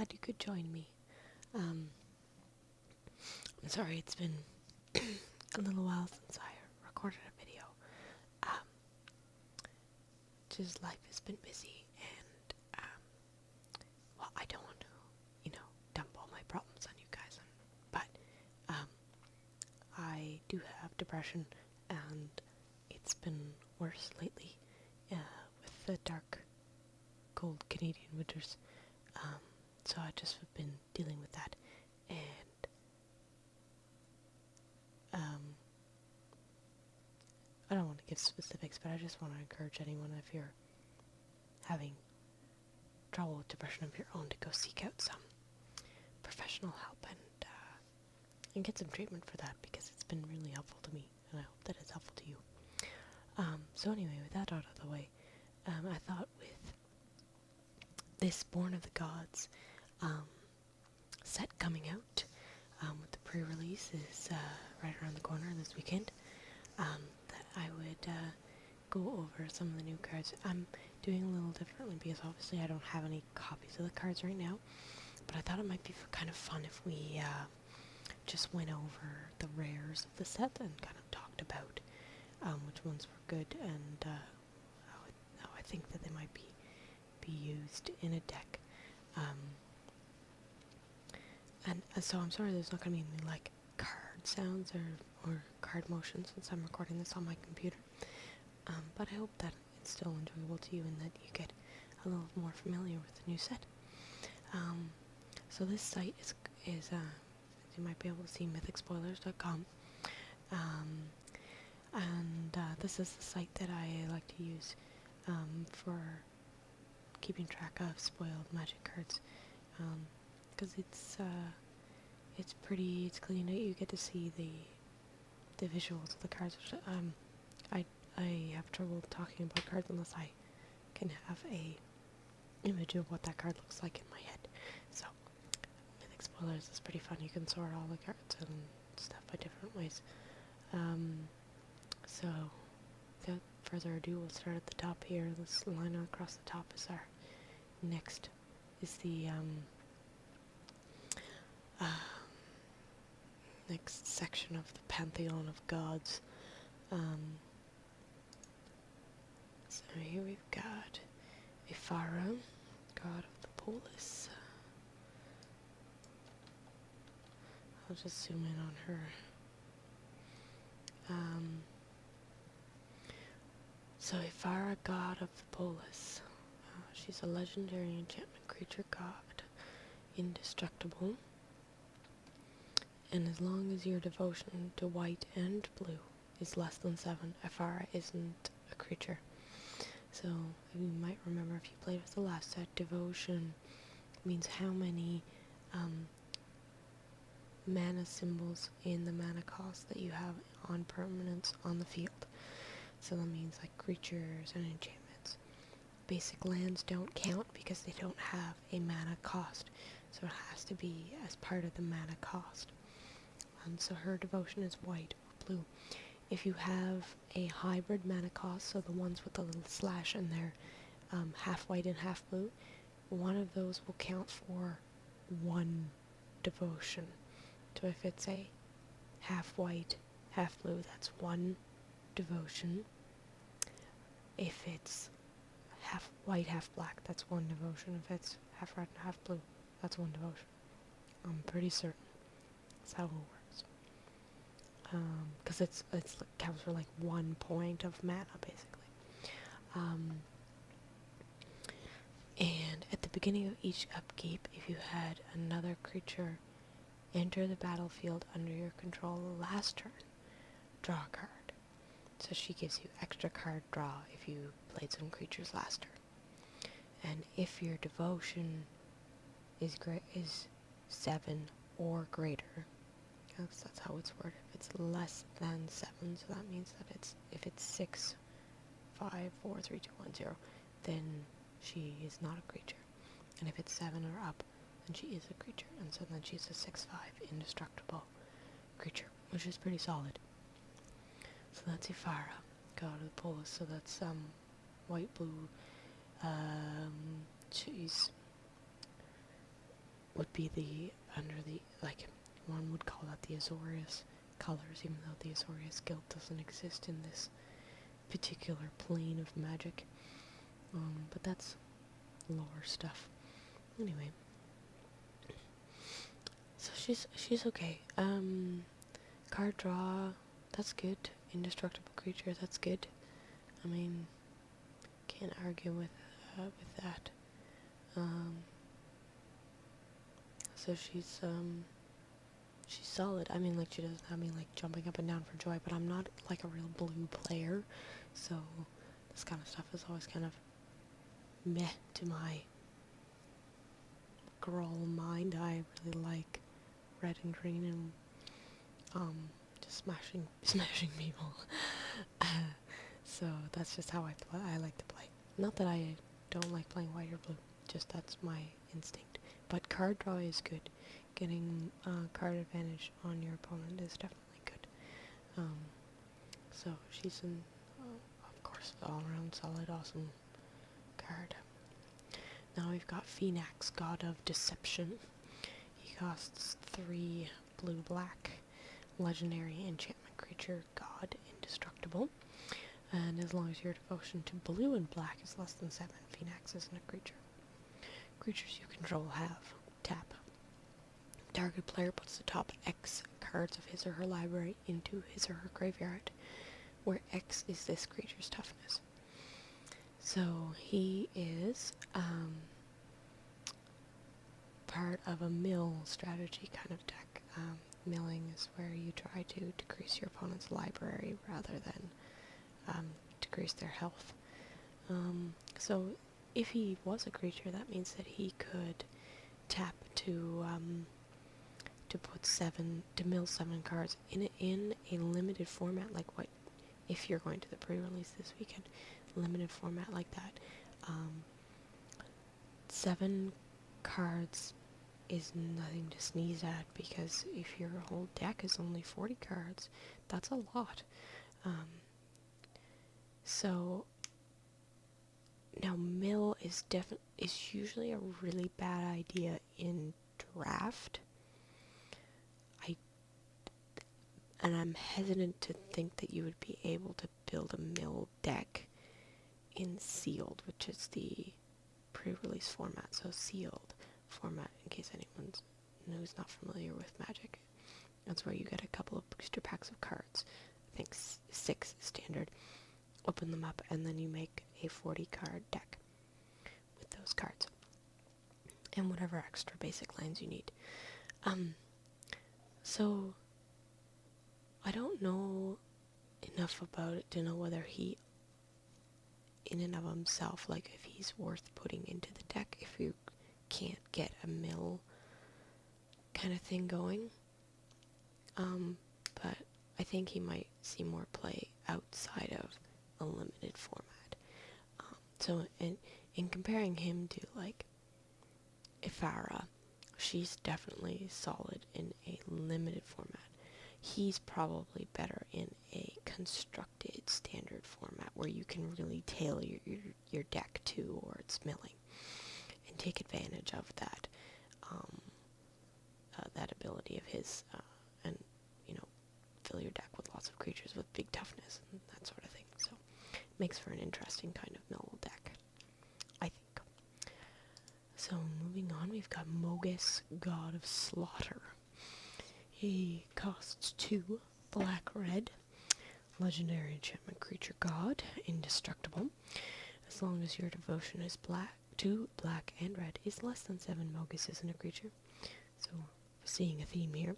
glad you could join me. I'm sorry it's been a little while since I recorded a video. Um, just life has been busy, and well, I don't want to, dump all my problems on you guys, but I do have depression, and it's been worse lately with the dark, cold Canadian winters. So I just have been dealing with that, and I don't want to give specifics, but I just want to encourage anyone, if you're having trouble with depression of your own, to go seek out some professional help and get some treatment for that, because it's been really helpful to me, and I hope that it's helpful to you. So anyway, with that out of the way, I thought with this Born of the Gods set coming out, with the pre-release is right around the corner this weekend, that I would go over some of the new cards. I'm doing a little differently because obviously I don't have any copies of the cards right now, but I thought it might be kind of fun if we just went over the rares of the set and kind of talked about which ones were good and how I think that they might be used in a deck. And so I'm sorry there's not going to be any like card sounds or card motions since I'm recording this on my computer. But I hope that it's still enjoyable to you and that you get a little more familiar with the new set. So this site is as you might be able to see, mythicspoilers.com. And this is the site that I like to use for keeping track of spoiled Magic cards, because it's clean. You get to see the visuals of the cards. Which, I have trouble talking about cards unless I can have a image of what that card looks like in my head. So Mythic Spoilers is pretty fun. You can sort all the cards and stuff by different ways. So without further ado, we'll start at the top here. This line across the top is our next, is the next section of the Pantheon of Gods. So here we've got Ifara, god of the polis. I'll just zoom in on her. So Ifara, god of the polis. She's a legendary enchantment creature god, indestructible. And as long as your devotion to white and blue is less than 7, Ifara isn't a creature. So you might remember if you played with the last set, devotion means how many mana symbols in the mana cost that you have on permanents on the field. So that means like creatures and enchantments. Basic lands don't count because they don't have a mana cost, so it has to be as part of the mana cost. So her devotion is white or blue. If you have a hybrid mana cost, so the ones with the little slash in there, half white and half blue, one of those will count for 1 devotion. So if it's a half white, half blue, that's 1 devotion. If it's half white, half black, that's 1 devotion. If it's half red and half blue, that's 1 devotion. I'm pretty certain that's how it works. Because it counts for like 1 point of mana, basically. And at the beginning of each upkeep, if you had another creature enter the battlefield under your control last turn, draw a card. So she gives you extra card draw if you played some creatures last turn. And if your devotion is 7 or greater, that's how it's worded. If it's less than 7, so that means that if it's 6, 5, 4, 3, 2, 1, 0, then she is not a creature. And if it's 7 or up, then she is a creature. And so then she's a 6/5 indestructible creature, which is pretty solid. So that's Ifara, god of the polis. So that's white, blue. She's would be the, under the, like, one would call that the Azorius colors, even though the Azorius guild doesn't exist in this particular plane of magic. But that's lore stuff. Anyway. So she's okay. Card draw, that's good. Indestructible creature, that's good. I mean, can't argue with that. So she's solid. I mean, like, she doesn't have me, like, jumping up and down for joy, but I'm not, like, a real blue player, so this kind of stuff is always kind of meh to my girl mind. I really like red and green and, just smashing people. So that's just how I like to play. Not that I don't like playing white or blue, just that's my instinct. But card draw is good. Getting card advantage on your opponent is definitely good. So she's an, of course, all-around solid, awesome card. Now we've got Phoenix, God of Deception. He costs 3 blue-black, legendary enchantment creature, God, indestructible. And as long as your devotion to blue and black is less than 7, Phoenix isn't a creature. Creatures you control have tap. Target player puts the top X cards of his or her library into his or her graveyard, where X is this creature's toughness. So he is part of a mill strategy kind of deck. Milling is where you try to decrease your opponent's library rather than decrease their health. So if he was a creature, that means that he could tap to mill 7 cards in a limited format, like what if you're going to the pre-release this weekend, limited format like that. 7 cards is nothing to sneeze at, because if your whole deck is only 40 cards, that's a lot. So now mill is usually a really bad idea in draft. And I'm hesitant to think that you would be able to build a mill deck in sealed, which is the pre-release format. So sealed format, in case anyone who's not familiar with Magic, that's where you get a couple of booster packs of cards. I think 6 is standard. Open them up, and then you make a 40-card deck with those cards and whatever extra basic lands you need. So I don't know enough about it to know whether he, in and of himself, like, if he's worth putting into the deck if you can't get a mill kind of thing going. But I think he might see more play outside of a limited format. So in comparing him to, like, Ifara, she's definitely solid in a limited format. He's probably better in a constructed standard format where you can really tailor your deck towards milling and take advantage of that that ability of his, and, you know, fill your deck with lots of creatures with big toughness and that sort of thing. So it makes for an interesting kind of mill deck, I think. So moving on, we've got Mogus, God of Slaughter. He costs 2 black-red, legendary enchantment creature, God, indestructible. As long as your devotion is black, 2 black and red is less than 7, Mogus isn't a creature. So, seeing a theme here.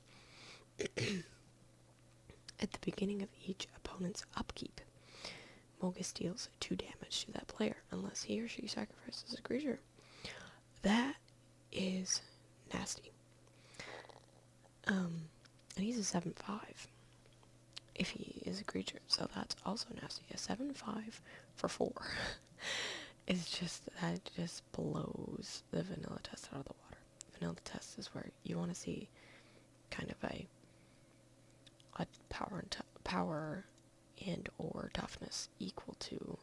At the beginning of each opponent's upkeep, Mogus deals 2 damage to that player unless he or she sacrifices a creature. That is nasty. And he's a 7/5 if he is a creature, so that's also nasty. A 7/5 for 4 is just, that just blows the vanilla test out of the water. Vanilla test is where you want to see kind of a power and or toughness equal to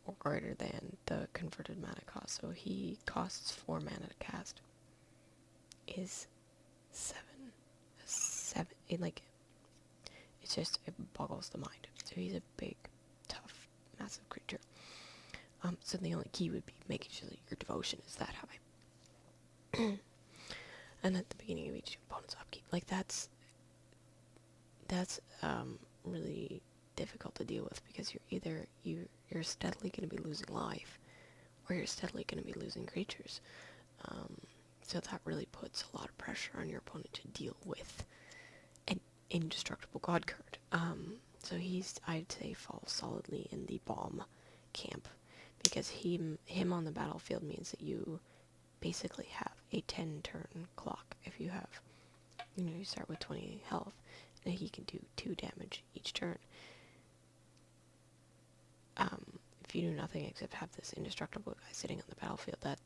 or greater than the converted mana cost. So he costs 4 mana to cast. is 7. 7, it boggles the mind. So he's a big, tough, massive creature. So the only key would be making sure that your devotion is that high. And at the beginning of each opponent's upkeep, that's really difficult to deal with, because you're steadily going to be losing life, or you're steadily going to be losing creatures. So that really puts a lot of pressure on your opponent to deal with an indestructible god card. So I'd say, falls solidly in the bomb camp, because him on the battlefield means that you basically have a 10-turn clock. If you have, you start with 20 health, and he can do 2 damage each turn. If you do nothing except have this indestructible guy sitting on the battlefield, that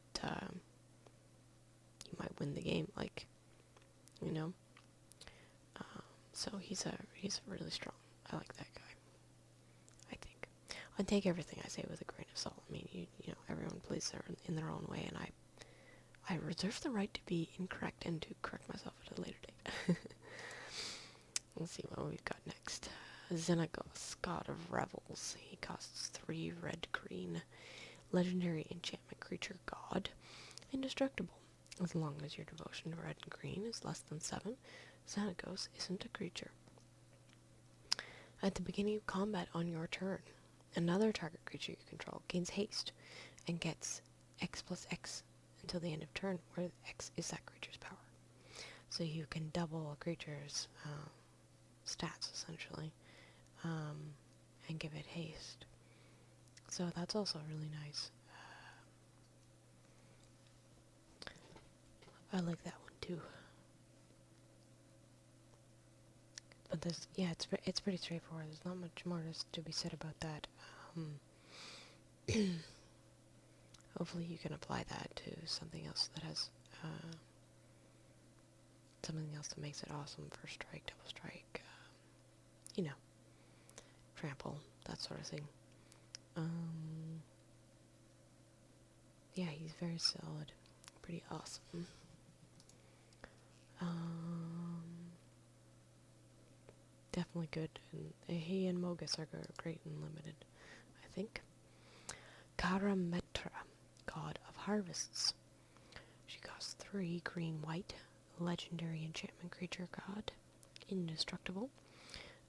you might win the game, so he's really strong. I like that guy, I think. I take everything I say with a grain of salt. I mean, everyone plays in their own way, and I reserve the right to be incorrect and to correct myself at a later date. Let's see what we've got next. Xenago, God of Revels. He costs 3 red-green. Legendary enchantment creature god. Indestructible. As long as your devotion to red and green is less than 7, Xenagos isn't a creature. At the beginning of combat on your turn, another target creature you control gains haste and gets X+X until the end of turn, where X is that creature's power. So you can double a creature's stats, essentially, and give it haste. So that's also really nice. I like that one too. But it's pretty straightforward. There's not much more to be said about that. Hopefully you can apply that to something else that has something else that makes it awesome. First strike, double strike, trample, that sort of thing. Yeah, he's very solid. Pretty awesome. Definitely good. And he and Mogus are great and limited, I think. Karamatra, God of Harvests. She costs 3 green-white, legendary enchantment creature god. Indestructible.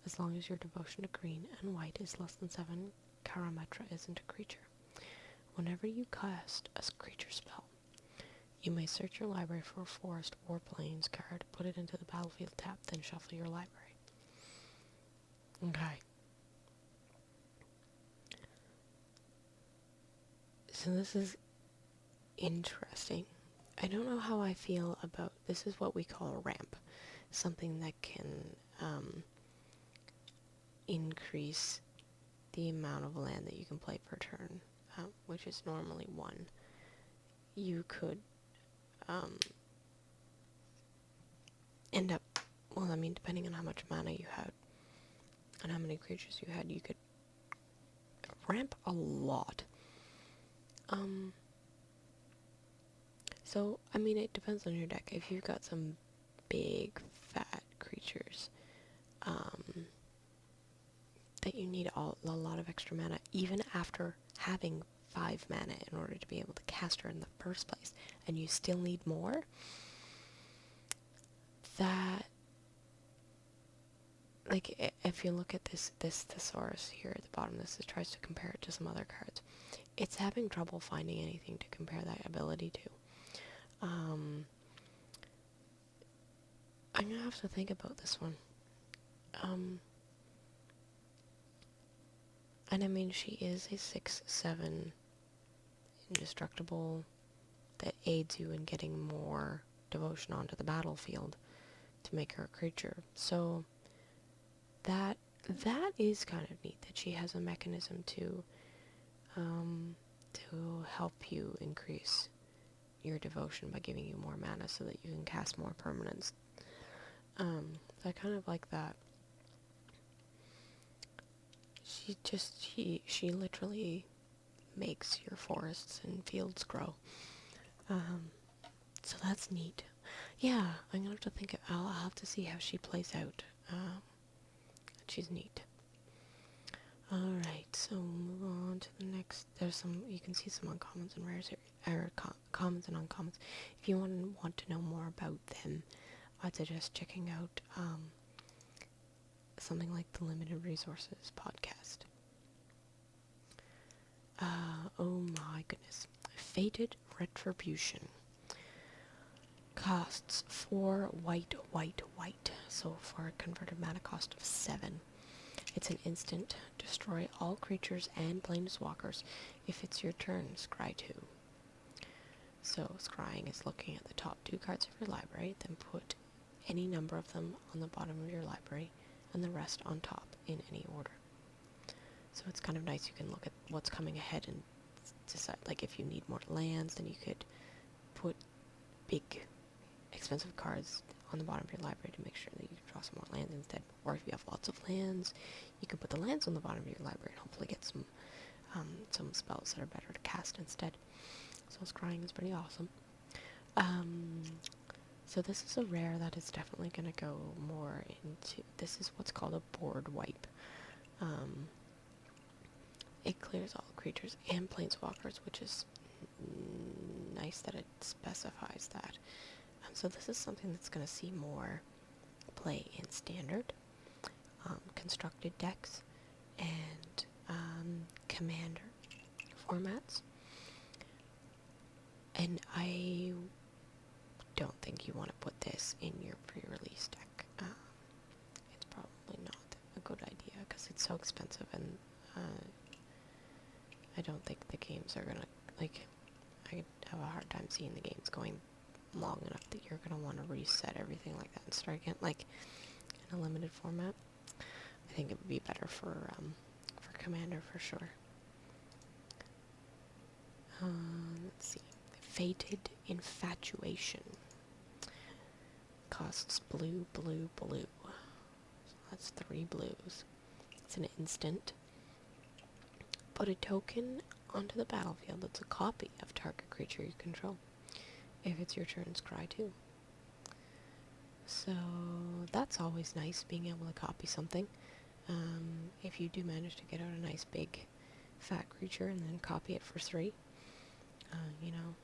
As long as your devotion to green and white is less than 7, Karamatra isn't a creature. Whenever you cast a creature spell, you may search your library for a forest or plains card, put it into the battlefield tab, then shuffle your library. Okay. So this is interesting. I don't know how I feel about, this is what we call a ramp. Something that can increase the amount of land that you can play per turn, which is normally 1. You could end up, depending on how much mana you had and how many creatures you had, you could ramp a lot. So, it depends on your deck. If you've got some big, fat creatures, that you need a lot of extra mana, even after having 5 mana in order to be able to cast her in the first place, and you still need more, that, if you look at this thesaurus here at the bottom, this tries to compare it to some other cards. It's having trouble finding anything to compare that ability to. I'm gonna have to think about this one. And she is a 6/7 indestructible that aids you in getting more devotion onto the battlefield to make her a creature. So that is kind of neat, that she has a mechanism to help you increase your devotion by giving you more mana so that you can cast more permanents. I kind of like that. She literally makes your forests and fields grow. So that's neat. Yeah, I'm gonna have to think. I'll have to see how she plays out. She's neat. Alright, so move on to the next. There's some, you can see some uncommons and rares here, or commons and uncommons. If you want to know more about them, I'd suggest checking out something like the Limited Resources podcast. Oh my goodness. Fated Retribution. Costs 4 white, white, white. So for a converted mana cost of 7. It's an instant. Destroy all creatures and planeswalkers. If it's your turn, scry 2. So scrying is looking at the top 2 cards of your library, then put any number of them on the bottom of your library, and the rest on top in any order. So it's kind of nice. You can look at what's coming ahead and decide, like if you need more lands, then you could put big, expensive cards on the bottom of your library to make sure that you draw some more lands instead. Or if you have lots of lands, you can put the lands on the bottom of your library and hopefully get some spells that are better to cast instead. So scrying is pretty awesome. So this is a rare that is definitely going to go more into, this is what's called a board wipe. It clears all creatures and planeswalkers, which is nice that it specifies that. So this is something that's going to see more play in standard, constructed decks, and commander formats. And I don't think you want to put this in your pre-release deck. It's probably not a good idea because it's so expensive, and I don't think the games are gonna, like, I have a hard time seeing the games going long enough that you're gonna want to reset everything like that and start again, like in a limited format. I think it would be better for Commander for sure. Let's see. Fated Infatuation. Costs blue, blue, blue. So that's 3 blues. It's an instant. Put a token onto the battlefield that's a copy of target creature you control. If it's your turn, scry 2. So that's always nice, being able to copy something. If you do manage to get out a nice big fat creature and then copy it for 3, you know,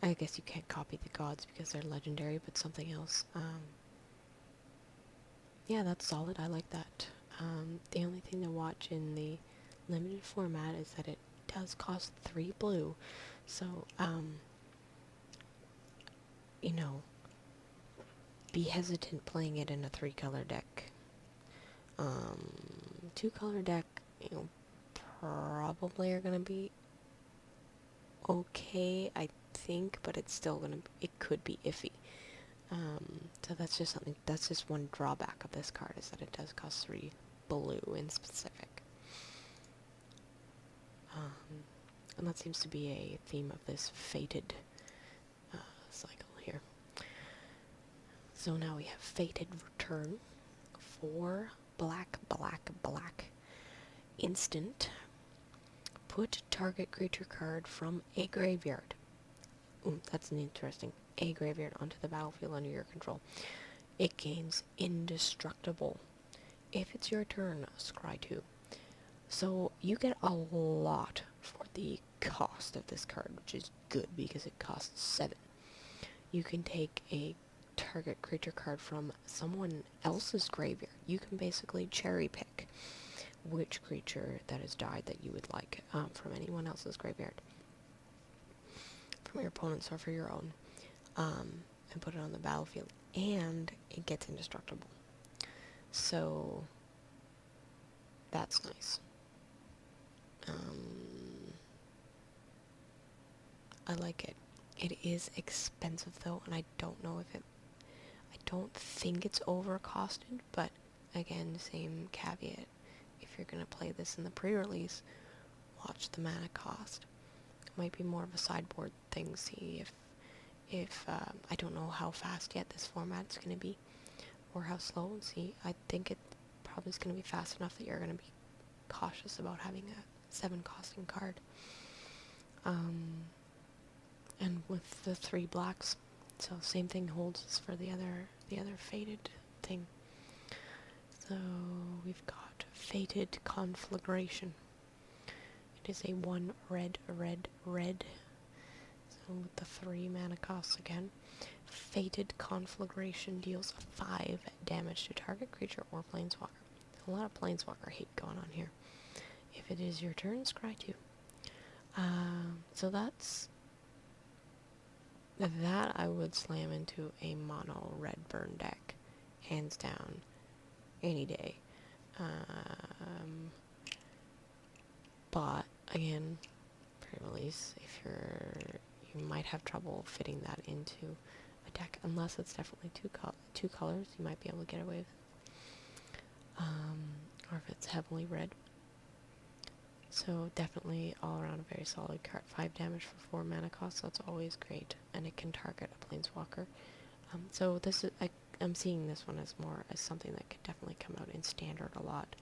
I guess you can't copy the gods because they're legendary, but something else. Yeah, that's solid. I like that. The only thing to watch in the limited format is that it does cost 3 blue. So, you know, be hesitant playing it in a 3-color deck. 2-color deck, you know, probably are going to be okay, I think, but it's still going to, it could be iffy. So that's just something, that's just one drawback of this card, is that it does cost 3 blue in specific. And that seems to be a theme of this fated cycle here. So now we have Fated Return. 4 black, black, black. Instant. Put target creature card from a graveyard. Ooh, that's an interesting. A graveyard onto the battlefield under your control. It gains indestructible. If it's your turn, scry 2. So you get a lot for the cost of this card, which is good because it costs 7. You can take a target creature card from someone else's graveyard. You can basically cherry pick which creature that has died that you would like from anyone else's graveyard, from your opponent's or for your own, and put it on the battlefield, and it gets indestructible. So that's nice. I like it. It is expensive though, and I don't know if it, I don't think it's overcosted, but again, same caveat. If you're going to play this in the pre-release, watch the mana cost. It might be more of a sideboard thing, see if I don't know how fast yet this format's going to be, or how slow, and see, I think it probably is going to be fast enough that you're going to be cautious about having a 7 costing card. And with the 3 blacks, So same thing holds as for the other fated thing. So we've got fated conflagration. It is a 1 red, red, red. So with the 3 mana costs again. Fated conflagration deals 5 damage to target creature or planeswalker. A lot of planeswalker hate going on here. If it is your turn, scry 2. So that's that. I would slam into a mono red burn deck, hands down, any day. But again, pre-release, if you might have trouble fitting that into a deck, unless it's definitely two colors, you might be able to get away with it. Or if it's heavily red. So definitely all around a very solid card. 5 damage for 4 mana cost, that's always great, and it can target a planeswalker. So this is I'm seeing this one as more as something that could definitely come out in standard a lot,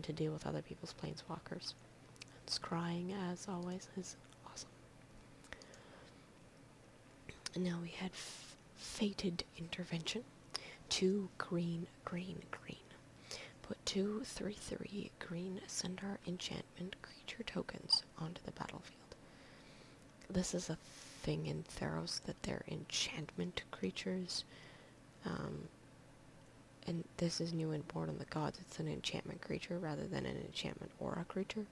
to deal with other people's planeswalkers. And scrying, as always, is awesome. And now we had fated intervention. 2 green, green, green. Put 2 3/3 green Centaur enchantment creature tokens onto the battlefield. This is a thing in Theros that they're enchantment creatures. And this is new and Born on the Gods. It's an enchantment creature rather than an enchantment aura creature.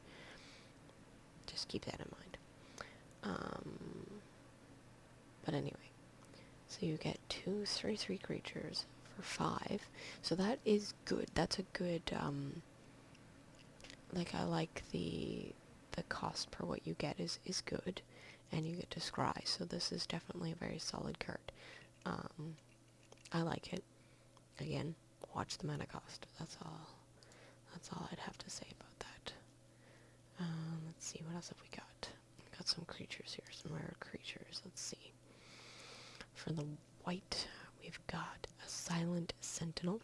Just keep that in mind. But anyway, so you get 2 3/3 creatures for 5. So that is good. That's a good, like, I like the cost per what you get is good, and you get to scry, so this is definitely a very solid card. I like it. Again, watch the mana cost. That's all I'd have to say about that. Let's see, what else have we got? We've got some creatures here, some rare creatures. Let's see. For the white, we've got a silent sentinel.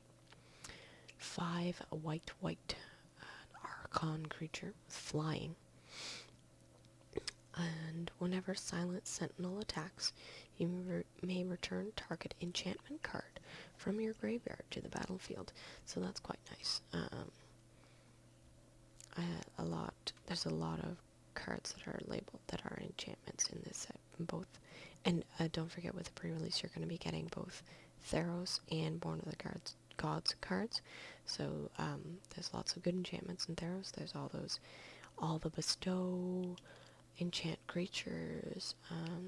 5 white, white, an archon creature with flying. And whenever silent sentinel attacks, you may return target enchantment card from your graveyard to the battlefield. So that's quite nice. There's a lot of cards that are labeled that are enchantments in this set, both. And don't forget, with the pre-release, you're going to be getting both Theros and Born of the Gods cards. So there's lots of good enchantments in Theros. There's all the bestow, enchant creatures.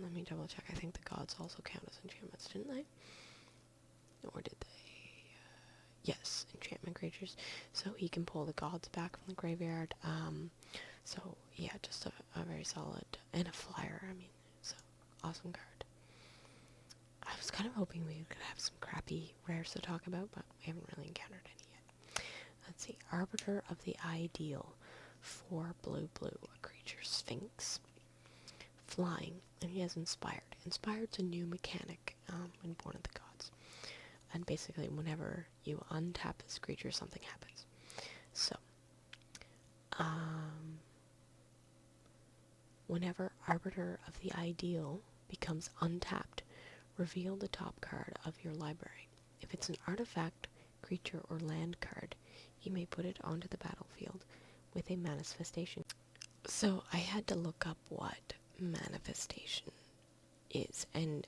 Let me double check. I think the gods also count as enchantments, didn't they? Or did they? Yes, enchantment creatures. So he can pull the gods back from the graveyard. So yeah, just a very solid, and a flyer. I mean, so awesome card. I was kind of hoping we could have some crappy rares to talk about, but we haven't really encountered any yet. Let's see. Arbiter of the Ideal. 4 blue, a creature Sphinx. Flying, and he has Inspired. Inspired's a new mechanic in Born of the Gods. And basically, whenever you untap this creature, something happens. So, whenever Arbiter of the Ideal becomes untapped, reveal the top card of your library. If it's an artifact, creature, or land card, you may put it onto the battlefield with a manifestation. So I had to look up what manifestation is, and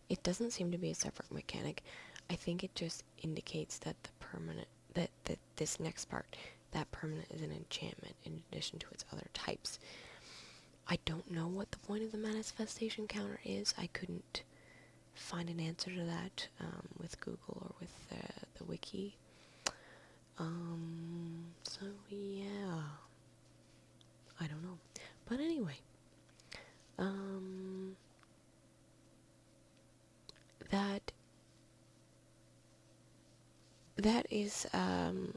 it doesn't seem to be a separate mechanic. I think it just indicates that the permanent, that this next part, that permanent is an enchantment in addition to its other types. I don't know what the point of the manifestation counter is. I couldn't find an answer to that with Google or with the wiki. So yeah, I don't know. But anyway, that is an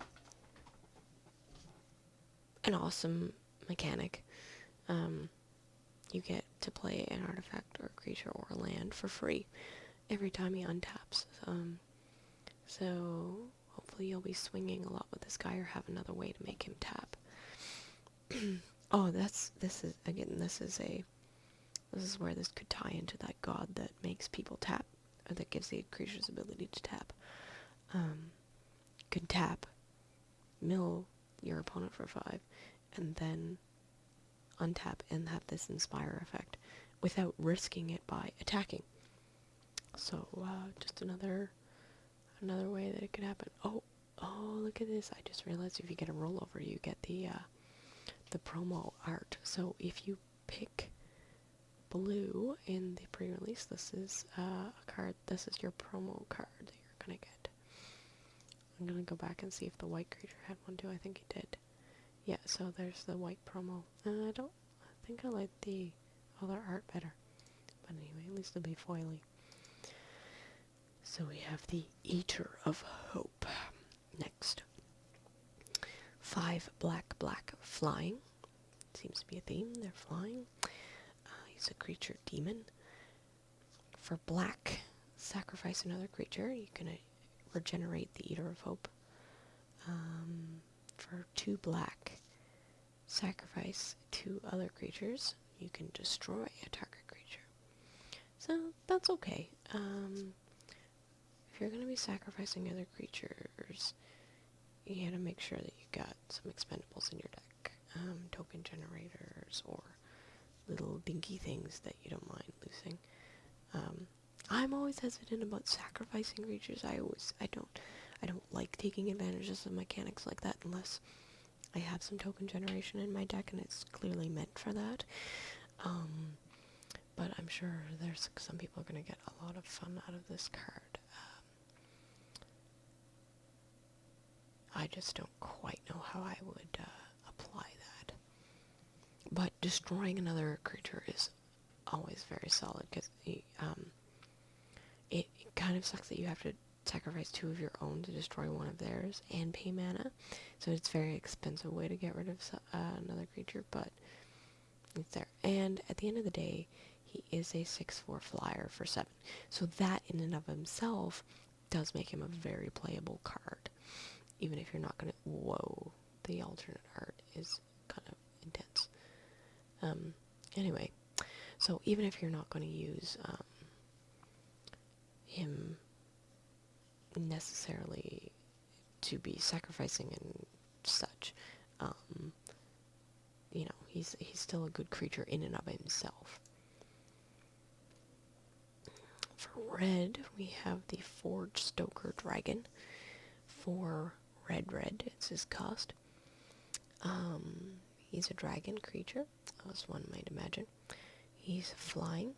awesome mechanic. You get to play an artifact or a creature or a land for free every time he untaps. So hopefully you'll be swinging a lot with this guy, or have another way to make him tap. Oh, this is This is where this could tie into that god that makes people tap, or that gives the creature's ability to tap. Can tap, mill your opponent for 5, and then untap and have this inspire effect without risking it by attacking. So just another way that it could happen. Oh, look at this. I just realized if you get a rollover, you get the promo art. So if you pick blue in the pre-release, this is a card. This is your promo card that you're gonna get. I'm gonna go back and see if the white creature had one too. I think it did. Yeah, so there's the white promo. I think I like the other art better. But anyway, at least it'll be foily. So we have the Eater of Hope. Next. 5 black flying. Seems to be a theme. They're flying. He's a creature demon. For black, sacrifice another creature. You can regenerate the Eater of Hope. For 2 black, sacrifice 2 other creatures. You can destroy a target creature. So that's okay. If you're going to be sacrificing other creatures, you gotta make sure that you got some expendables in your deck. Token generators or little dinky things that you don't mind losing. I'm always hesitant about sacrificing creatures. I don't like taking advantages of mechanics like that unless I have some token generation in my deck and it's clearly meant for that. But I'm sure there's some people are going to get a lot of fun out of this card. I just don't quite know how I would apply that. But destroying another creature is always very solid, because it kind of sucks that you have to sacrifice 2 of your own to destroy one of theirs and pay mana. So it's a very expensive way to get rid of another creature, but it's there. And at the end of the day, he is a 6/4 flyer for 7. So that in and of himself does make him a very playable card. Even if you're not going to... Whoa, the alternate art is kind of intense. Anyway, so even if you're not going to use him necessarily to be sacrificing and such, you know, he's still a good creature in and of himself. For red, we have the Forgestoker Dragon. For red, it's his cost. He's a dragon creature, as one might imagine. He's flying,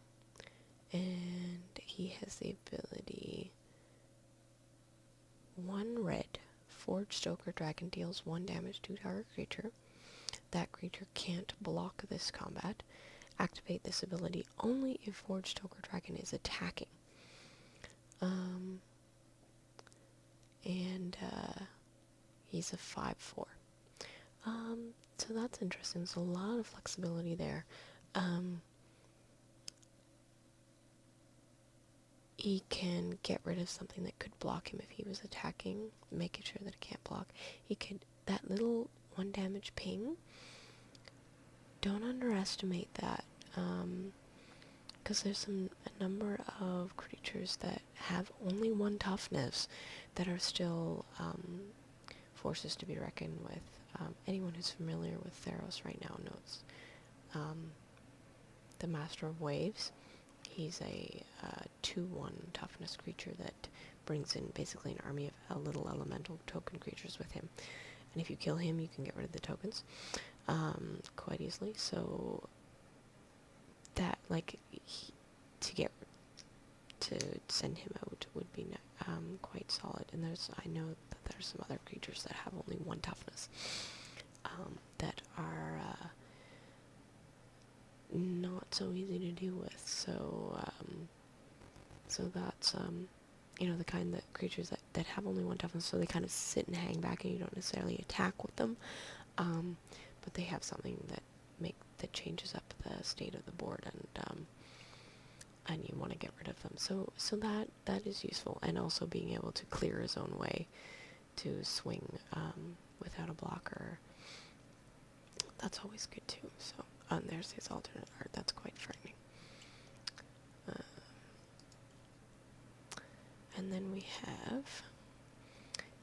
and he has the ability 1 red. Forgestoker Dragon deals 1 damage to target creature. That creature can't block this combat. Activate this ability only if Forgestoker Dragon is attacking. And he's a 5/4. So that's interesting. There's a lot of flexibility there. He can get rid of something that could block him if he was attacking, making sure that it can't block. He could... That little 1 damage ping, don't underestimate that. Because there's a number of creatures that have only 1 toughness that are still forces to be reckoned with. Anyone who's familiar with Theros right now knows the Master of Waves. He's a 2/1 toughness creature that brings in basically an army of little elemental token creatures with him. And if you kill him, you can get rid of the tokens quite easily. So that, like, to send him out would be quite solid. And I know that there's some other creatures that have only 1 toughness that are not so easy to deal with. So that's you know, the kind that creatures that have only 1 toughness, so they kind of sit and hang back, and you don't necessarily attack with them, but they have something that changes up the state of the board, and you want to get rid of them. So that is useful, and also being able to clear his own way to swing without a blocker. That's always good too. So there's his alternate art. That's quite frightening. And then we have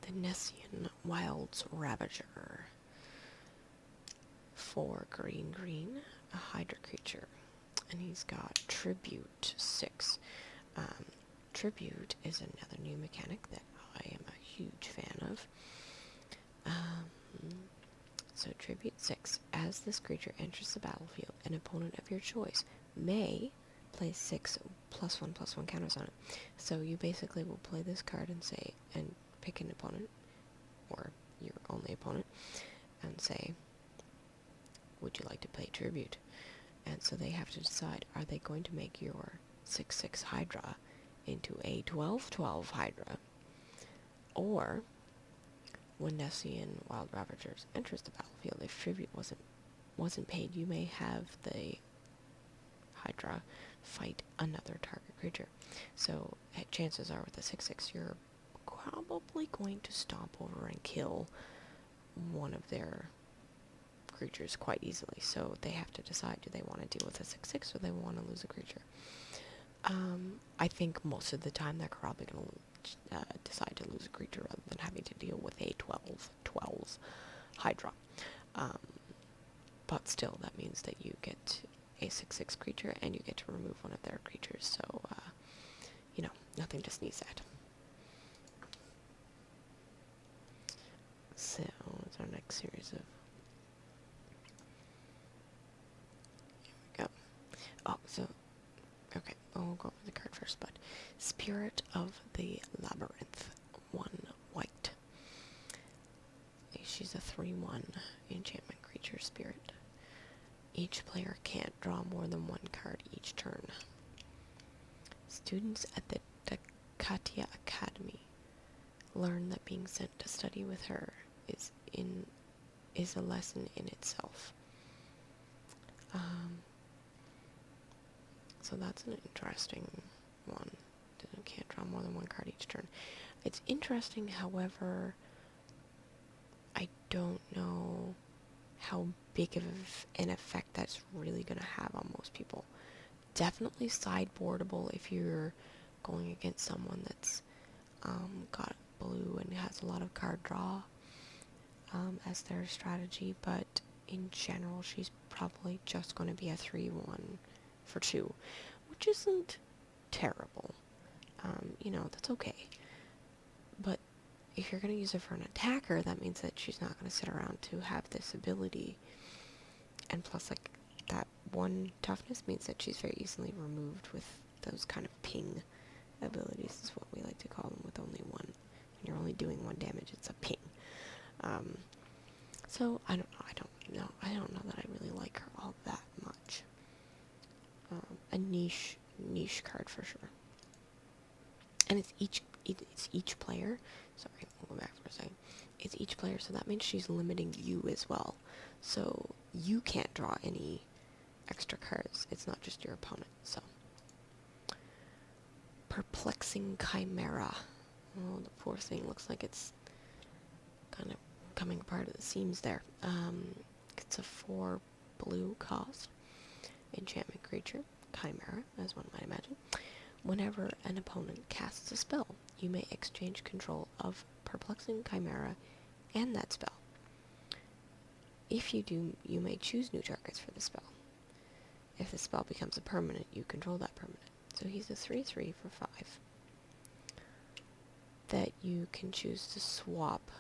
the Nessian Wildsravager. 4 green, a Hydra creature. And he's got Tribute 6. Tribute is another new mechanic that I am a huge fan of. So Tribute 6. As this creature enters the battlefield, an opponent of your choice may place 6 +1/+1 counters on it. So you basically will play this card and pick an opponent, or your only opponent, and say, would you like to play Tribute? And so they have to decide, are they going to make your 6/6 Hydra into a 12/12 Hydra? Or, when Nessian Wildsravager enters the battlefield, if Tribute wasn't paid, you may have the Hydra fight another target creature. So chances are with the 6/6, you're probably going to stomp over and kill one of their creatures quite easily. So they have to decide, do they want to deal with a 6/6 or they want to lose a creature? I think most of the time they're probably going to decide to lose a creature rather than having to deal with a 12/12 Hydra. But still, that means that you get a 6/6 creature and you get to remove one of their creatures. So, nothing to sneeze at. So, what's our next series of... Here we go. Oh, so... Okay, we'll go over the card first, but... Spirit of the Labyrinth. 1 white. She's a 3/1 enchantment creature spirit. Each player can't draw more than 1 card each turn. Students at the Katia Academy learn that being sent to study with her is a lesson in itself. So that's an interesting one. Can't draw more than 1 card each turn. It's interesting, however, I don't know how big of an effect that's really going to have on most people. Definitely sideboardable if you're going against someone that's got blue and has a lot of card draw as their strategy, but in general she's probably just going to be a 3/1 for 2, which isn't terrible. That's okay. But if you're going to use her for an attacker, that means that she's not going to sit around to have this ability. And plus, that 1 toughness means that she's very easily removed with those kind of ping abilities, is what we like to call them, with only 1. When you're only doing 1 damage, it's a ping. So, I don't know that I really like her all that much. A niche card for sure. And it's each player. Sorry, we'll go back for a second. It's each player, so that means she's limiting you as well. So you can't draw any extra cards. It's not just your opponent. So, Perplexing Chimera. Oh, the poor thing looks like it's kind of coming apart at the seams there. It's a 4 blue cost enchantment creature, Chimera, as one might imagine. Whenever an opponent casts a spell, you may exchange control of Perplexing Chimera and that spell. If you do, you may choose new targets for the spell. If the spell becomes a permanent, you control that permanent. So he's a 3/3 for 5 that you can choose to swap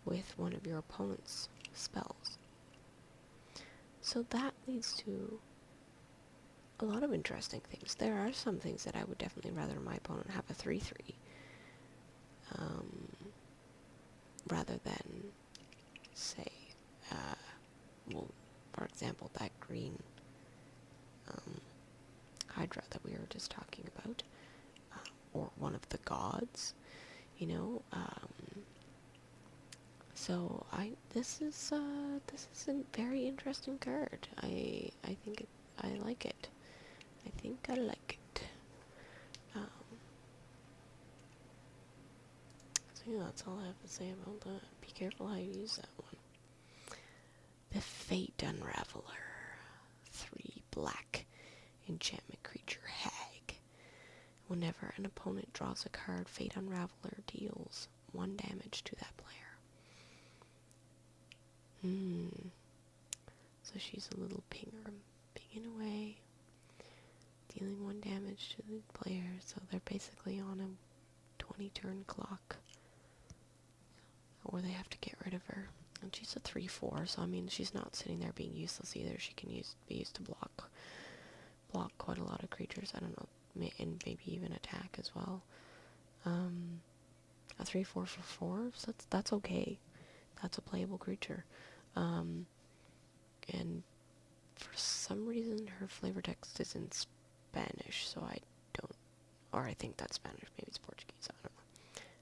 with one of your opponent's spells. So that leads to a lot of interesting things. There are some things that I would definitely rather my opponent have a 3/3 rather than, say, for example, that green Hydra that we were just talking about, or one of the gods, So this is a very interesting card. I think I like it. I think I like it. So yeah, that's all I have to say about that. Be careful how you use that one. The Fate Unraveler. 3 black enchantment creature hag. Whenever an opponent draws a card, Fate Unraveler deals 1 damage to that player. So she's a little pinger, pinging away, dealing 1 damage to the player, so they're basically on a 20-turn clock. Or they have to get rid of her. And she's a 3/4, so I mean, she's not sitting there being useless either. She can be used to block quite a lot of creatures. I don't know, and maybe even attack as well. A 3/4 for 4, so that's okay. That's a playable creature. And for some reason, her flavor text is in Spanish, so I don't, or I think that's Spanish. Maybe it's Portuguese. I don't know.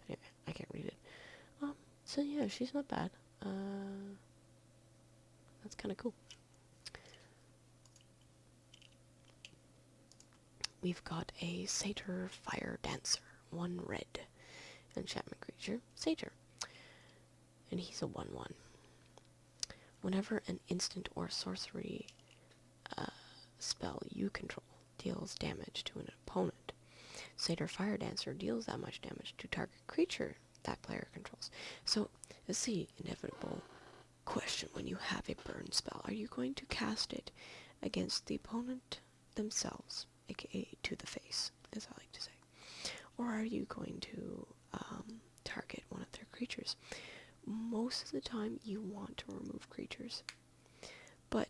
Anyway, I can't read it. So yeah, she's not bad. That's kind of cool. We've got a Satyr Fire Dancer, 1 red enchantment creature, Satyr, and he's a 1/1. Whenever an instant or sorcery spell you control deals damage to an opponent, Satyr Fire Dancer deals that much damage to target creature that player controls. So, it's the inevitable question when you have a burn spell. Are you going to cast it against the opponent themselves, aka to the face, as I like to say? Or are you going to target one of their creatures? Most of the time you want to remove creatures, but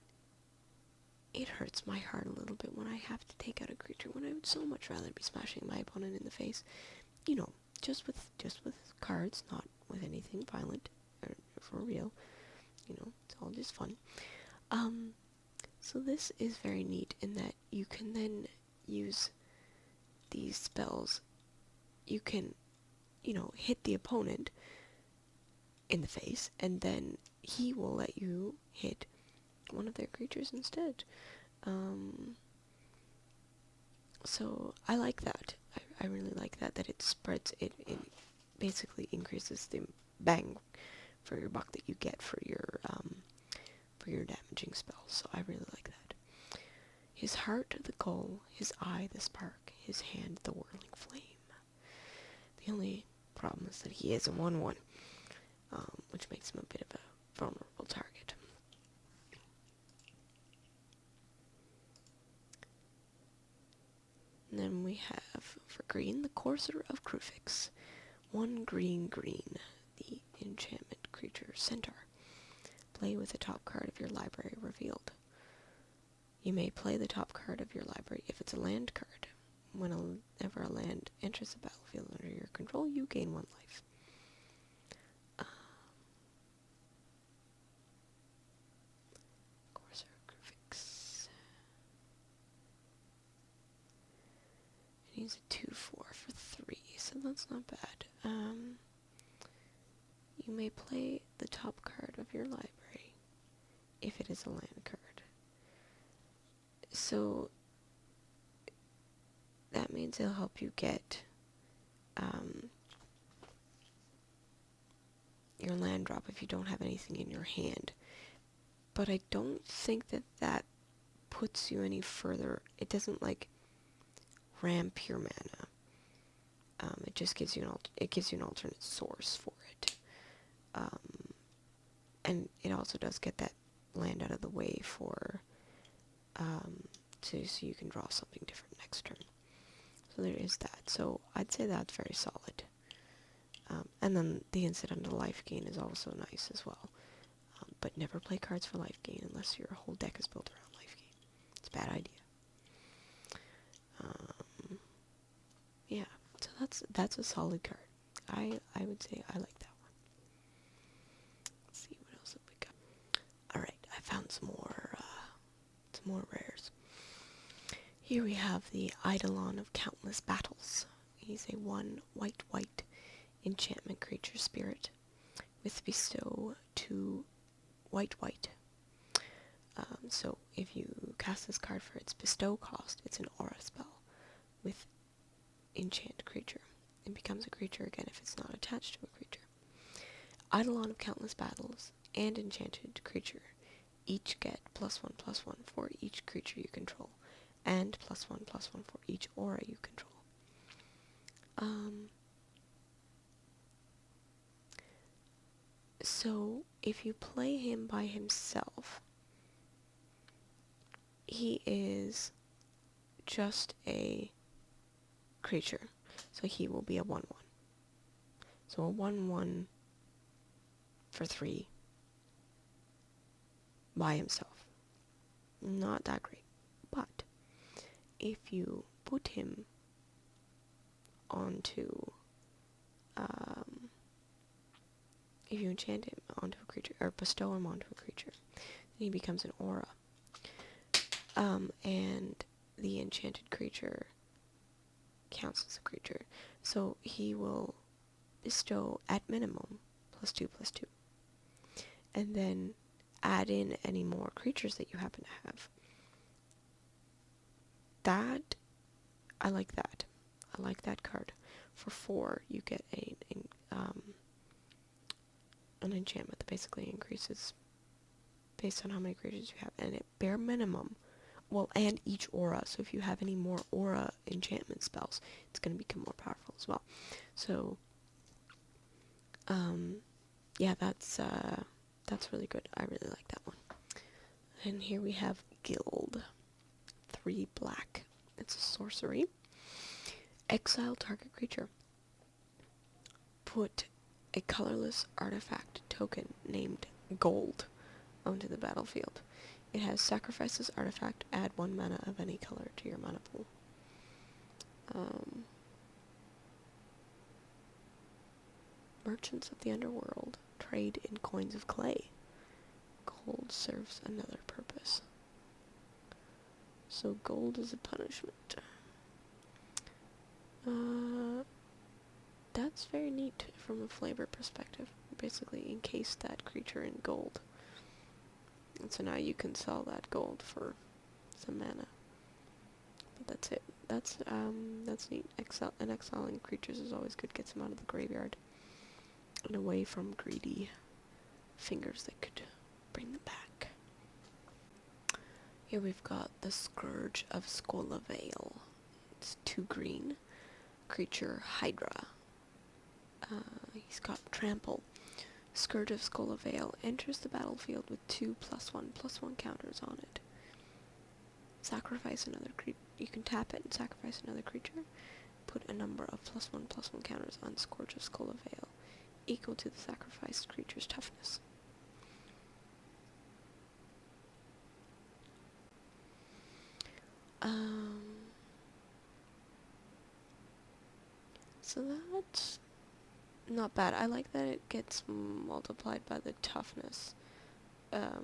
it hurts my heart a little bit when I have to take out a creature, when I would so much rather be smashing my opponent in the face. You know, just with cards, not with anything violent, or for real. You know, it's all just fun. So this is very neat in that you can then use these spells. You can, you know, hit the opponent in the face, and then he will let you hit one of their creatures instead. So I like that. I really like that it spreads, it basically increases the bang for your buck that you get for your damaging spells. So I really like that. His heart, the goal, his eye, the spark, his hand, the whirling flame. The only problem is that he is a 1/1, which makes him a bit of a vulnerable target. And then we have, for green, the Courser of Krufix. 1 green, the enchantment creature Centaur. Play with the top card of your library revealed. You may play the top card of your library if it's a land card. Whenever a land enters the battlefield under your control, you gain 1 life. Courser of Krufix. And he's a 2/4 for 3, so that's not bad. You may play the top card of your library if it is a land card. So that means it'll help you get your land drop if you don't have anything in your hand. But I don't think that puts you any further. It doesn't like ramp your mana. It just gives you an alternate source for it. And it also does get that land out of the way for so you can draw something different next turn. So there is that. So I'd say that's very solid. And then the incidental life gain is also nice as well. But never play cards for life gain unless your whole deck is built around life gain. It's a bad idea. Yeah, so that's a solid card. I would say I like that one. Let's see, what else have we got? Alright, I found some more rares. Here we have the Eidolon of Countless Battles. He's a 1 white enchantment creature spirit with bestow 2 white. So if you cast this card for its bestow cost, it's an aura spell with enchant creature. It becomes a creature again if it's not attached to a creature. Eidolon of Countless Battles and enchanted creature each get +1/+1 for each creature you control, and +1/+1 for each aura you control. So if you play him by himself, he is just a creature. So he will be a 1/1. So a 1/1 for 3 by himself. Not that great. But if you put him onto, if you enchant him onto a creature, or bestow him onto a creature, then he becomes an aura. And the enchanted creature counts as a creature. So he will bestow, at minimum, +2/+2. And then add in any more creatures that you happen to have. That, I like that. I like that card. For 4, you get an enchantment that basically increases based on how many creatures you have. And at bare minimum, well, and each aura. So if you have any more aura enchantment spells, it's going to become more powerful as well. So, yeah, that's really good. I really like that one. And here we have Guild. 3 black. It's a sorcery. Exile target creature. Put a colorless artifact token named Gold onto the battlefield. It has sacrifice this artifact, add 1 mana of any color to your mana pool. Merchants of the Underworld trade in coins of clay. Gold serves another purpose. So gold is a punishment. That's very neat from a flavor perspective. Basically encase that creature in gold. And so now you can sell that gold for some mana. But that's it. That's neat. Exiling creatures is always good. Gets them out of the graveyard and away from greedy fingers that could bring them back. Here we've got the Scourge of Skolavale. It's 2 green. Creature Hydra. He's got Trample. Scourge of Skolavale enters the battlefield with 2 +1/+1 counters on it. Sacrifice another creature. You can tap it and sacrifice another creature. Put a number of +1/+1 counters on Scourge of Skolavale, equal to the sacrificed creature's toughness. So that's not bad. I like that it gets multiplied by the toughness, rather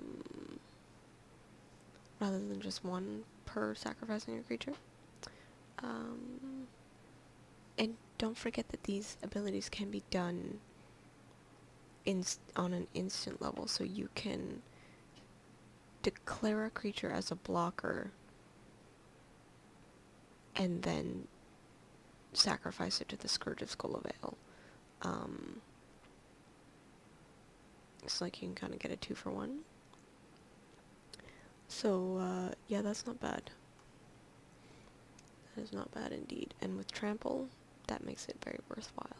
than just 1 per sacrificing a creature. And don't forget that these abilities can be done on an instant level, so you can declare a creature as a blocker and then sacrifice it to the Scourge of Skolavale. It's like you can kind of get a 2-for-1. So, yeah, that's not bad. That is not bad indeed. And with Trample, that makes it very worthwhile.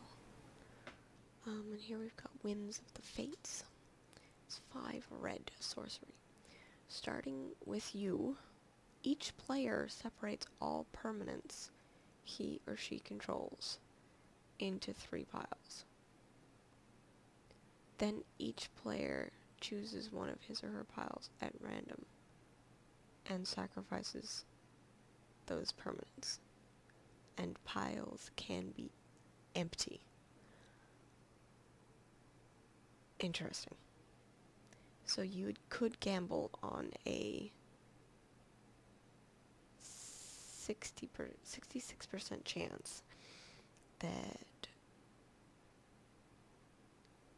And here we've got Winds of the Fates. It's 5 red sorcery. Starting with you, each player separates all permanents he or she controls into 3 piles. Then each player chooses one of his or her piles at random and sacrifices those permanents. And piles can be empty. Interesting. So you could gamble on a 66% chance that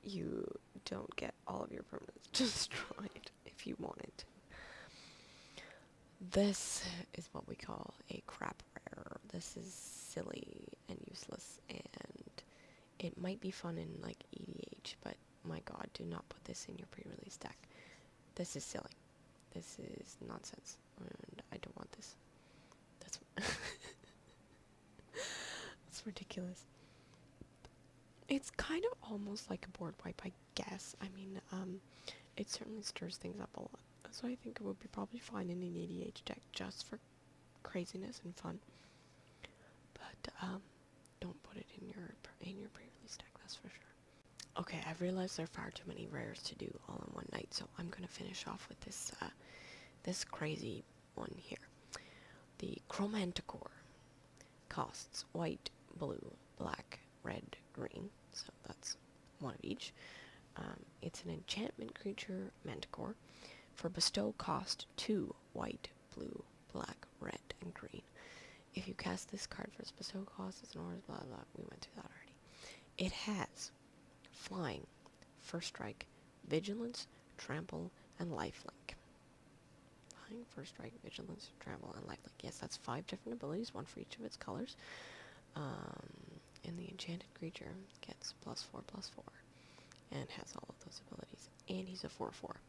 you don't get all of your permanents destroyed if you wanted to. This is what we call a crap rare. This is silly and useless, and it might be fun in like EDH, but my god, do not put this in your pre-release deck. This is silly. This is nonsense, and I don't want this. That's ridiculous. It's kind of almost like a board wipe, I guess. I mean, it certainly stirs things up a lot. So I think it would be probably fine in an EDH deck just for craziness and fun. But don't put it in your pre-release deck, that's for sure. Okay, I've realized there are far too many rares to do all in one night, so I'm gonna finish off with this this crazy one here. The Chromanticore costs white, blue, black, red, green, so that's one of each. It's an enchantment creature, Manticore. For bestow, cost 2 white, blue, black, red, and green. If you cast this card for its bestow cost, it's an aura, blah blah. We went through that already. It has flying, first strike, vigilance, trample, and lifelink. Flying, first strike, vigilance, trample, and lifelink. Yes, that's 5 different abilities, one for each of its colors. And the enchanted creature gets +4/+4, and has all of those abilities. And he's a 4/4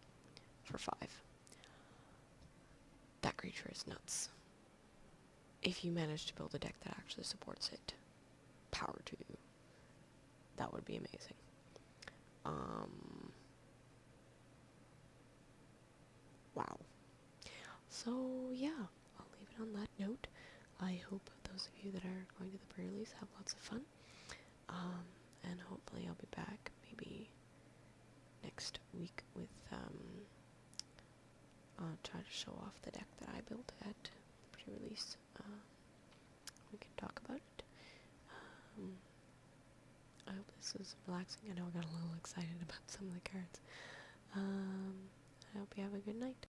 for 5. That creature is nuts. If you manage to build a deck that actually supports it, power to you. That would be amazing. Wow. So, yeah, I'll leave it on that note. I hope those of you that are going to the pre-release have lots of fun. And hopefully I'll be back maybe next week with, I'll try to show off the deck that I built at the pre-release. We can talk about it. I hope this was relaxing. I know I got a little excited about some of the cards. I hope you have a good night.